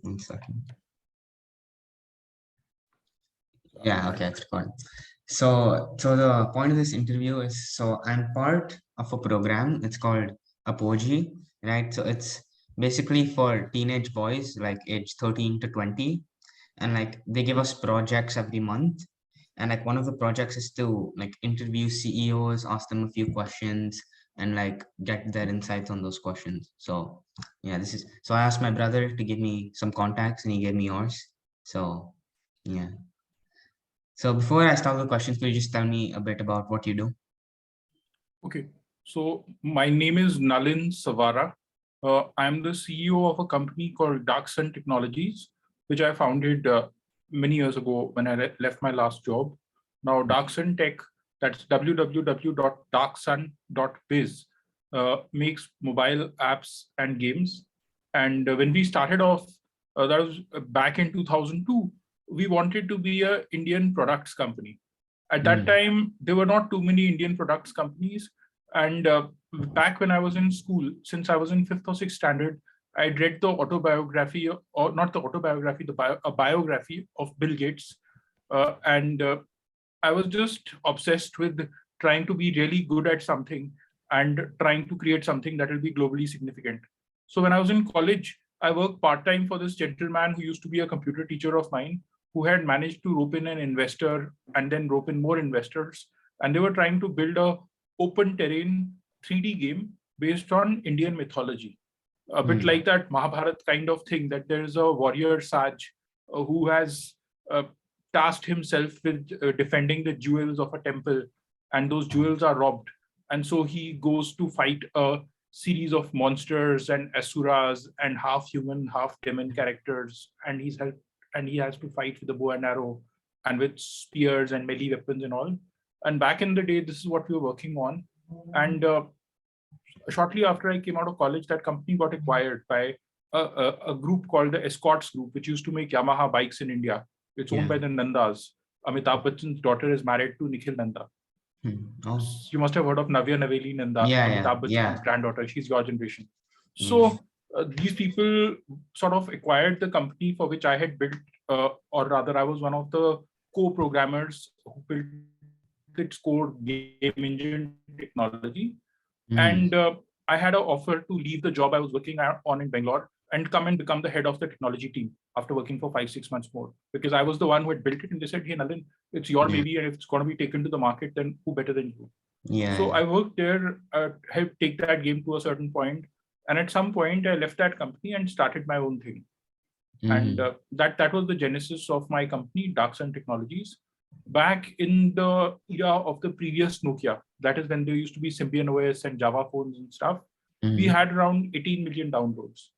1 second. Yeah, okay, it's recording. So the point of this interview is, so I'm part of a program. It's called Apogee, right? So it's basically for teenage boys like age 13 to 20, and like they give us projects every month. And like one of the projects is to like interview CEOs, ask them a few questions, and like get their insights on those questions. So yeah, so I asked my brother to give me some contacts, and he gave me yours. So yeah. So before I start the questions, could you just tell me a bit about what you do? Okay, so my name is Nalin Savara. I'm the CEO of a company called Dark Sun Technologies, which I founded many years ago when I left my last job. Now, Dark Sun Tech, that's www.darksun.biz, makes mobile apps and games. And when we started off, that was back in 2002, we wanted to be an Indian products company. At that time, there were not too many Indian products companies. And back when I was in school, since I was in 5th or 6th standard, I read the autobiography, or not the autobiography, a biography of Bill Gates. And I was just obsessed with trying to be really good at something and trying to create something that will be globally significant. So when I was in college, I worked part-time for this gentleman who used to be a computer teacher of mine, who had managed to rope in an investor and then rope in more investors. And they were trying to build a open terrain 3D game based on Indian mythology. A bit like that Mahabharat kind of thing, that there is a warrior Saj who has tasked himself with defending the jewels of a temple, and those jewels are robbed. And so he goes to fight a series of monsters and asuras and half human, half demon characters, and he has to fight with a bow and arrow and with spears and melee weapons and all. And back in the day, this is what we were working on. And shortly after I came out of college, that company got acquired by a group called the Escorts Group, which used to make Yamaha bikes in India. It's owned by the Nandas. Amitabh Bachchan's daughter is married to Nikhil Nanda. Oh. You must have heard of Navya Naveli Nanda, Amitabh Bachchan's granddaughter. She's your generation. So these people sort of acquired the company for which I had built, or rather I was one of the co-programmers who built its core game engine technology. And I had an offer to leave the job I was working on in Bangalore and come and become the head of the technology team after working for 5-6 months more, because I was the one who had built it. And they said, hey, Nalin, it's your baby, and if it's going to be taken to the market, then who better than you? So I worked there, helped take that game to a certain point. And at some point, I left that company and started my own thing. And that was the genesis of my company, Dark Sun Technologies. Back in the era of the previous Nokia, that is when there used to be Symbian OS and Java phones and stuff, we had around 18 million downloads.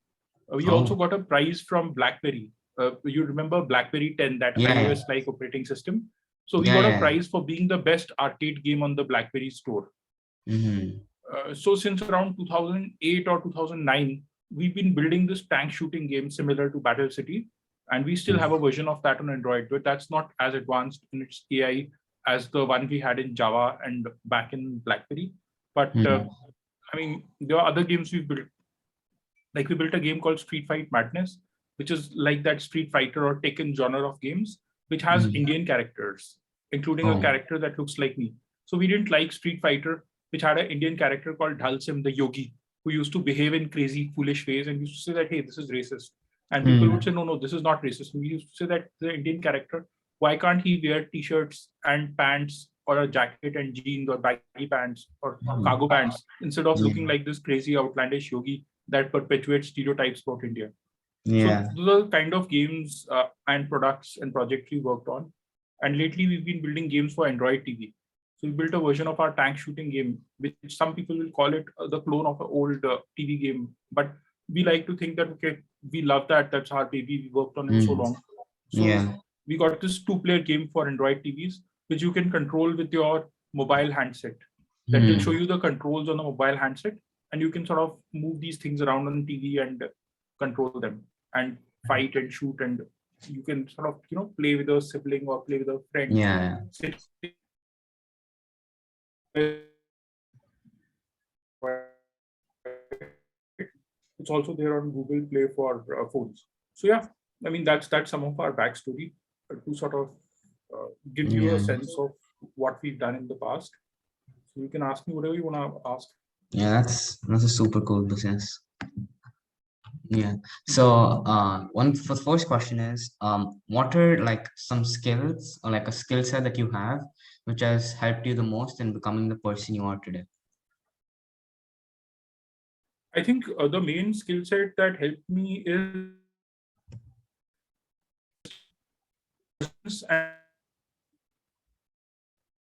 We also got a prize from BlackBerry. You remember BlackBerry 10, that iOS-like operating system? So we got a prize for being the best arcade game on the BlackBerry store. So since around 2008 or 2009, we've been building this tank shooting game similar to Battle City. And we still have a version of that on Android, but that's not as advanced in its AI as the one we had in Java and back in BlackBerry. But I mean, there are other games we've built. Like we built a game called Street Fight Madness, which is like that Street Fighter or Tekken genre of games, which has Indian characters, including a character that looks like me. So we didn't like Street Fighter, which had an Indian character called Dhalsim, the yogi, who used to behave in crazy, foolish ways and used to say that, hey, this is racist. And people would say, no, this is not racist. We used to say that the Indian character, why can't he wear t-shirts and pants or a jacket and jeans or baggy pants or cargo pants instead of looking like this crazy outlandish yogi that perpetuates stereotypes about India? So those are the kind of games and products and projects we worked on. And lately we've been building games for Android TV. So we built a version of our tank shooting game, which some people will call it the clone of an old TV game. But we like to think that, okay, we love that. That's our baby. We worked on it so long. So we got this 2-player game for Android TVs, which you can control with your mobile handset. That will show you the controls on the mobile handset, and you can sort of move these things around on TV and control them and fight and shoot. And you can sort of, play with a sibling or play with a friend. It's also there on Google Play for phones. So yeah, I mean, that's some of our backstory to sort of give you a sense of what we've done in the past. So you can ask me whatever you want to ask. Yeah, that's a super cool business. Yeah. So for the first question is, what are like some skills or like a skill set that you have which has helped you the most in becoming the person you are today? I think the main skill set that helped me is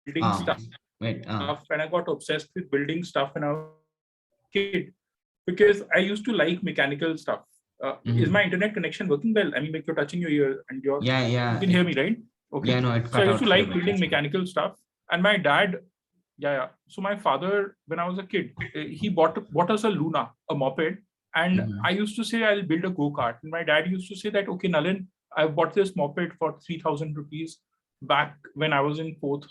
building stuff. And I got obsessed with building stuff when I was a kid because I used to like mechanical stuff. Is my internet connection working well? I mean, like you're touching your ear and you can hear me, right? Okay. Yeah, no, it cut so I used out to like building mechanical stuff, and my dad, So my father, when I was a kid, he bought us a Luna, a moped, and I used to say I'll build a go-kart. And my dad used to say that, okay, Nalin, I bought this moped for 3,000 rupees back when I was in third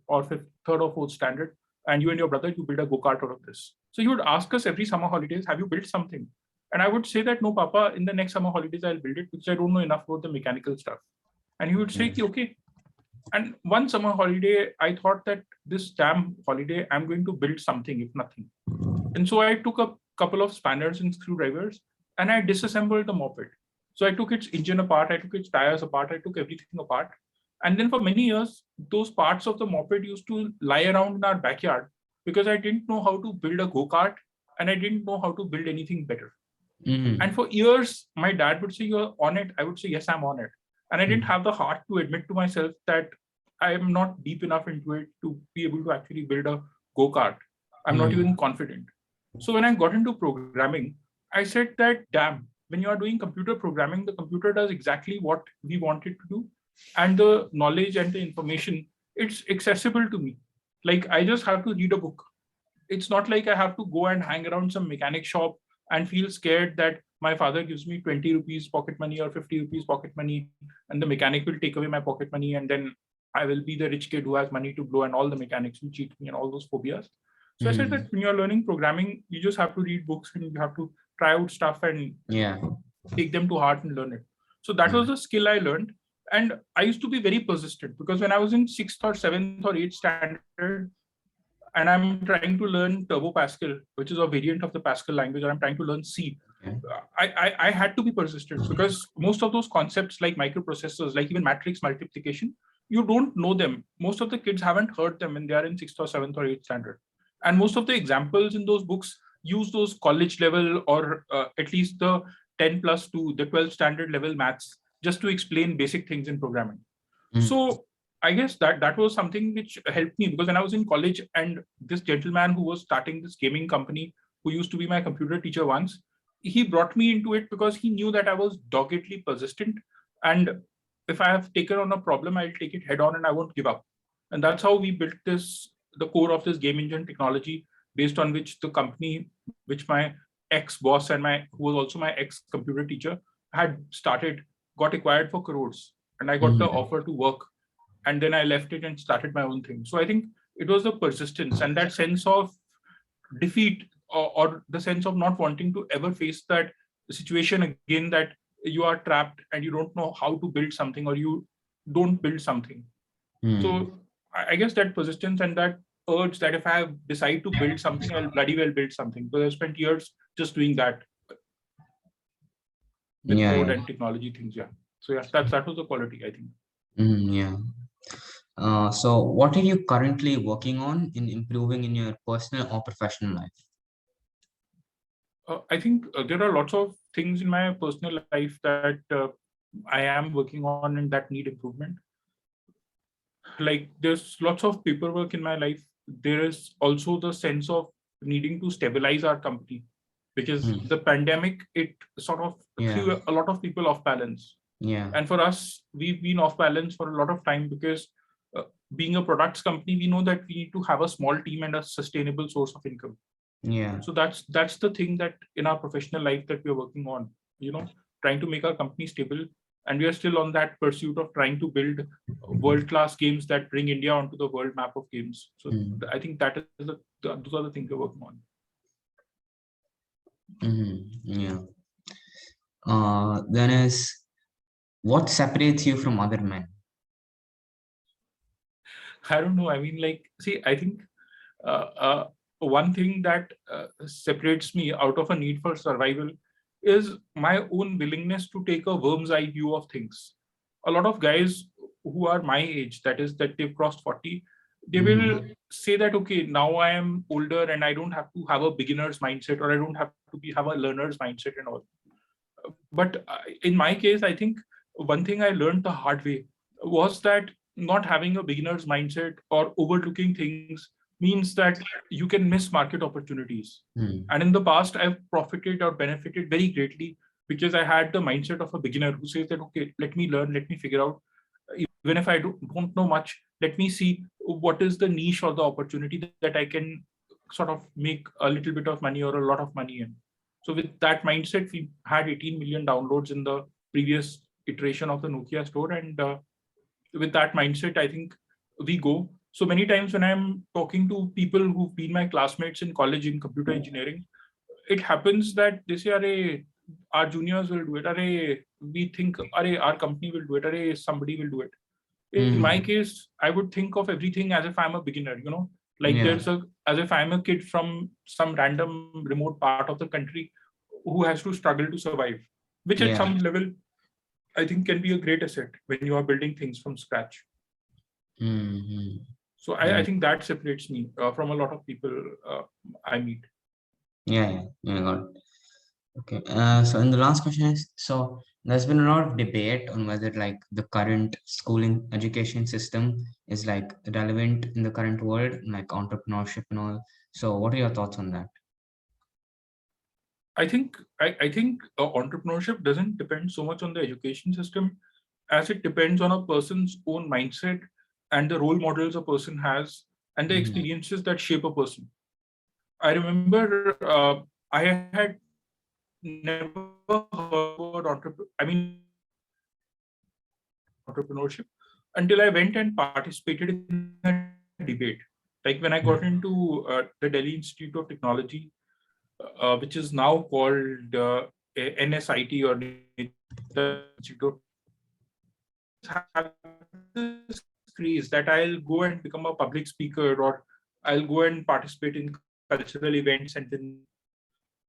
or fourth standard, and you and your brother, you build a go-kart out of this. So he would ask us every summer holidays, have you built something? And I would say that, no, Papa, in the next summer holidays, I'll build it because I don't know enough about the mechanical stuff. And he would say, okay. And one summer holiday, I thought that this damn holiday, I'm going to build something, if nothing. And so I took a couple of spanners and screwdrivers and I disassembled the moped. So I took its engine apart, I took its tires apart, I took everything apart. And then for many years, those parts of the moped used to lie around in our backyard because I didn't know how to build a go-kart and I didn't know how to build anything better. And for years, my dad would say, you're on it. I would say, yes, I'm on it. And I didn't have the heart to admit to myself that I am not deep enough into it to be able to actually build a go-kart. I'm not even confident. So when I got into programming, I said that, damn, when you are doing computer programming, the computer does exactly what we want it to do. And the knowledge and the information, it's accessible to me. Like I just have to read a book. It's not like I have to go and hang around some mechanic shop and feel scared that my father gives me 20 rupees pocket money or 50 rupees pocket money, and the mechanic will take away my pocket money, and then I will be the rich kid who has money to blow, and all the mechanics will cheat me, and all those phobias. So I said that when you're learning programming, you just have to read books and you have to try out stuff and take them to heart and learn it. So that was a skill I learned. And I used to be very persistent because when I was in 6th or 7th or 8th standard, and I'm trying to learn Turbo Pascal, which is a variant of the Pascal language, and I'm trying to learn C. I had to be persistent because most of those concepts like microprocessors, like even matrix multiplication, you don't know them. Most of the kids haven't heard them when they are in 6th or 7th or 8th standard. And most of the examples in those books use those college level or at least the 10+2, the 12th standard level maths, just to explain basic things in programming. So I guess that was something which helped me because when I was in college and this gentleman who was starting this gaming company, who used to be my computer teacher once, he brought me into it because he knew that I was doggedly persistent. And if I have taken on a problem, I'll take it head on and I won't give up. And that's how we built the core of this game engine technology, based on which the company, which my ex-boss and who was also my ex-computer teacher, had started, got acquired for crores. And I got the offer to work. And then I left it and started my own thing. So I think it was the persistence and that sense of defeat or the sense of not wanting to ever face that situation again, that you are trapped and you don't know how to build something or you don't build something. So I guess that persistence and that urge that if I decide to build something, I'll bloody well build something. Because I spent years just doing that with code and technology things. So that was the quality, I think. So what are you currently working on in improving in your personal or professional life? I think there are lots of things in my personal life that I am working on and that need improvement. Like there's lots of paperwork in my life. There is also the sense of needing to stabilize our company because the pandemic, it sort of threw a lot of people off balance. And for us, we've been off balance for a lot of time because being a products company, we know that we need to have a small team and a sustainable source of income. So that's the thing that in our professional life that we're working on, trying to make our company stable. And we are still on that pursuit of trying to build world-class games that bring India onto the world map of games. So I think that is those are the things we're working on. Then is What separates you from other men? I don't know. I mean, like, see, I think one thing that separates me out of a need for survival is my own willingness to take a worm's eye view of things. A lot of guys who are my age, that is, that they've crossed 40, they will say that, okay, now I am older and I don't have to have a beginner's mindset, or I don't have to have a learner's mindset and all. But in my case, I think one thing I learned the hard way was that not having a beginner's mindset or overlooking things means that you can miss market opportunities. And in the past, I've profited or benefited very greatly because I had the mindset of a beginner who says that, okay, let me learn, let me figure out. Even if I don't know much, let me see what is the niche or the opportunity that I can sort of make a little bit of money or a lot of money in. So with that mindset, we had 18 million downloads in the previous iteration of the Nokia store. And with that mindset, I think we go. So many times when I'm talking to people who've been my classmates in college in computer engineering, it happens that they say, Arey, our juniors will do it. Arey, we think, Arey, our company will do it. Arey, somebody will do it. In my case, I would think of everything as if I'm a beginner, like as if I'm a kid from some random remote part of the country who has to struggle to survive, which at some level, I think can be a great asset when you are building things from scratch. So I think that separates me from a lot of people I meet. Yeah, got it. Okay. So in the last question is, so there's been a lot of debate on whether like the current schooling education system is like relevant in the current world, like entrepreneurship and all. So what are your thoughts on that? I think entrepreneurship doesn't depend so much on the education system as it depends on a person's own mindset and the role models a person has and the experiences that shape a person. I remember I had never heard about entrepreneurship until I went and participated in a debate. Like when I got into the Delhi Institute of Technology, which is now called NSIT or Institute. Have this craze that I'll go and become a public speaker or I'll go and participate in cultural events. And then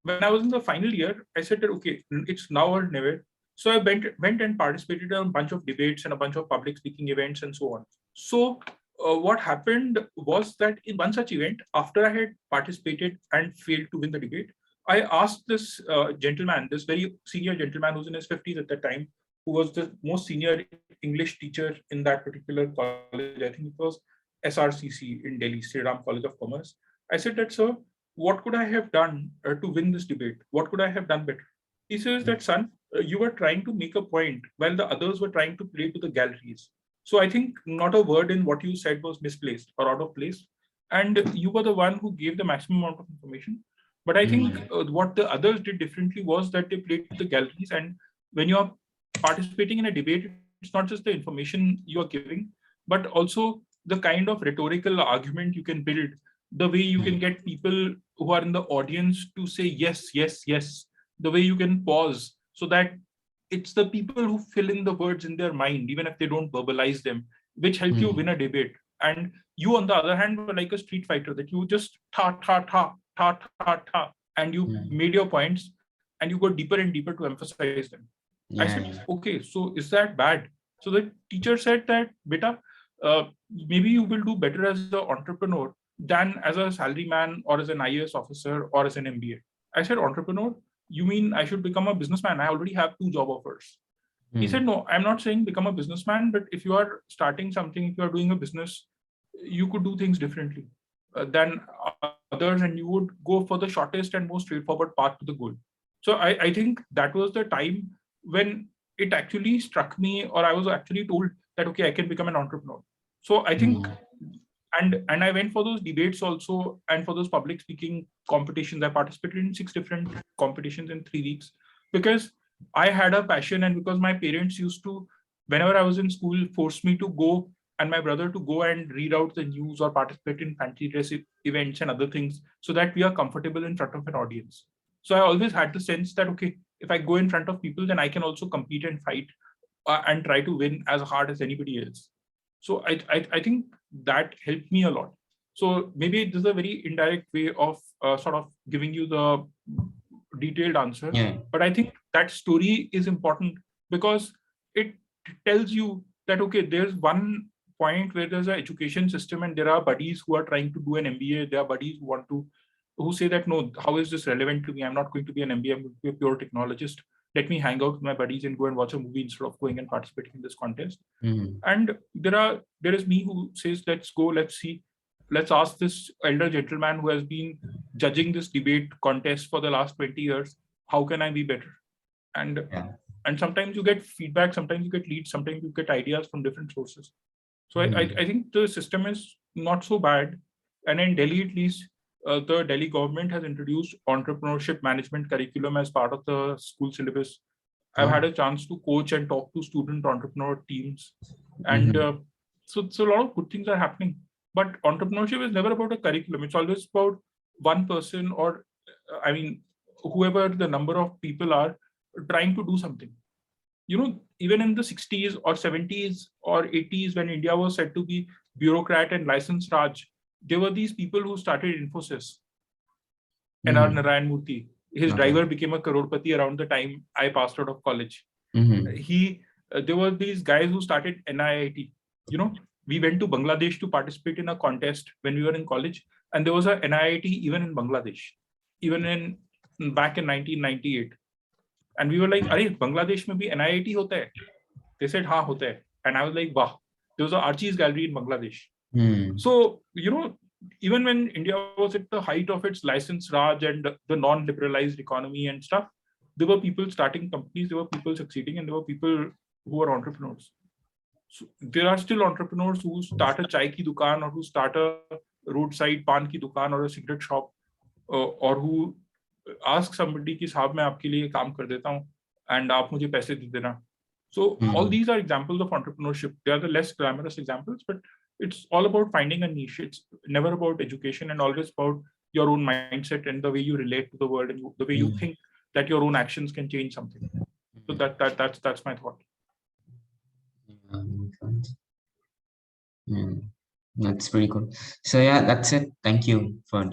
when I was in the final year, I said that, okay, it's now or never. So I went and participated in a bunch of debates and a bunch of public speaking events and so on. So what happened was that in one such event, after I had participated and failed to win the debate, I asked this gentleman, this very senior gentleman who's in his 50s at the time, who was the most senior English teacher in that particular college. I think it was SRCC in Delhi, Sri Ram College of Commerce. I said that, sir, what could I have done to win this debate? What could I have done better? He says that, son, you were trying to make a point while the others were trying to play to the galleries. So I think not a word in what you said was misplaced or out of place. And you were the one who gave the maximum amount of information. But I think what the others did differently was that they played to the galleries. And when you are participating in a debate, it's not just the information you are giving, but also the kind of rhetorical argument you can build, the way you can get people who are in the audience to say yes, yes, yes, the way you can pause so that it's the people who fill in the words in their mind, even if they don't verbalize them, which help you win a debate. And you, on the other hand, were like a street fighter that you just ta, and you made your points and you go deeper and deeper to emphasize them. I said, okay, so is that bad? So the teacher said that, beta, maybe you will do better as an entrepreneur than as a salaryman or as an IAS officer or as an MBA. I said, entrepreneur? You mean I should become a businessman? I already have 2 job offers. He said, no, I'm not saying become a businessman, but if you are starting something, if you are doing a business, you could do things differently than others, and you would go for the shortest and most straightforward path to the goal. So I think that was the time when it actually struck me, or I was actually told that, okay, I can become an entrepreneur. So I think, and I went for those debates also, and for those public speaking competitions. I participated in 6 different competitions in 3 weeks because I had a passion, and because my parents used to, whenever I was in school, force me to go and my brother to go and read out the news or participate in fancy dress events and other things so that we are comfortable in front of an audience. So I always had the sense that, okay, if I go in front of people, then I can also compete and fight and try to win as hard as anybody else. So I think that helped me a lot. So maybe this is a very indirect way of sort of giving you the detailed answer. Yeah. But I think that story is important because it tells you that, okay, there's one point where there's an education system and there are buddies who are trying to do an MBA. There are buddies who say that, no, how is this relevant to me? I'm not going to be an MBA, I'm going to be a pure technologist. Let me hang out with my buddies and go and watch a movie instead of going and participating in this contest. And there is me who says, let's go, let's see, let's ask this elder gentleman who has been judging this debate contest for the last 20 years, how can I be better? And sometimes you get feedback, sometimes you get leads, sometimes you get ideas from different sources. So I think the system is not so bad. And in Delhi, at least, the Delhi government has introduced entrepreneurship management curriculum as part of the school syllabus. I've had a chance to coach and talk to student entrepreneur teams. And so a lot of good things are happening. But entrepreneurship is never about a curriculum. It's always about one person, or whoever the number of people are trying to do something. Even in the 60s or 70s or 80s, when India was said to be bureaucrat and license Raj, there were these people who started Infosys. N.R. Narayan Murthy, his driver became a crorepati around the time I passed out of college. There were these guys who started NIIT. We went to Bangladesh to participate in a contest when we were in college, and there was a NIIT even in Bangladesh, even back in 1998. And we were like, "Arey, Bangladesh mein bhi NIIT hota hai?" They said, "Haan, hota hai." And I was like, "Wow." There was an Archie's gallery in Bangladesh. So, even when India was at the height of its license Raj and the non-liberalized economy and stuff, there were people starting companies, there were people succeeding, and there were people who were entrepreneurs. So there are still entrepreneurs who start a chai ki dukaan, or who start a roadside pan ki dukaan or a cigarette shop, or who ask somebody ki saab main aapke liye kaam kar deta hu and aap mujhe paise de dena. So all these are examples of entrepreneurship. They are the less glamorous examples, but it's all about finding a niche. It's never about education, and always about your own mindset and the way you relate to the world, and the way you think that your own actions can change something. So that's my thought. That's pretty cool. So yeah, that's it. Thank you for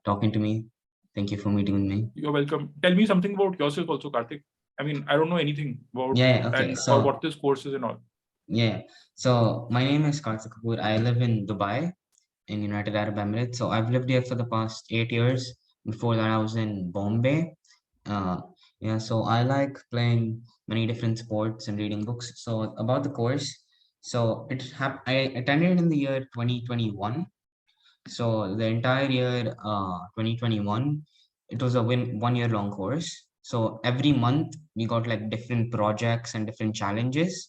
talking to me. Thank you for meeting with me. You're welcome. Tell me something about yourself also, Kartik. I mean, I don't know anything about or what this course is and all. Yeah. So my name is Kartik Kapoor. I live in Dubai, in United Arab Emirates. So I've lived here for the past 8 years. Before that, I was in Bombay. So I like playing many different sports and reading books. So about the course, so I attended in the year 2021. So the entire year 2021, it was a 1 year long course. So every month we got like different projects and different challenges.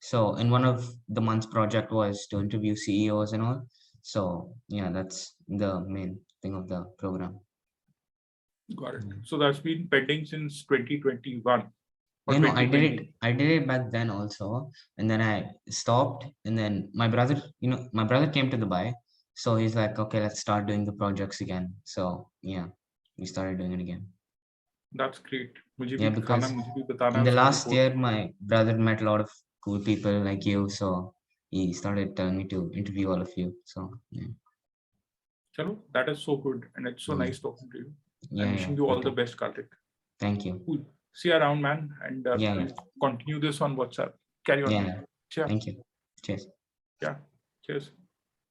So in one of the month's project was to interview CEOs and all. So yeah, that's the main thing of the program. Got it. So that's been pending since 2021. No, I did it back then also, and then I stopped, and then my brother came to Dubai, so he's like, okay, let's start doing the projects again. So yeah, we started doing it again. That's great. Yeah, because in the last year, my brother met a lot of cool people like you, so he started telling me to interview all of you. So yeah. Chalo, that is so good, and it's so nice talking to you. Yeah, I'm wishing you all the best, Kartik. Thank you. Cool. See you around, man, and continue this on WhatsApp. Carry on. Yeah. Thank you. Cheers. Yeah. Cheers.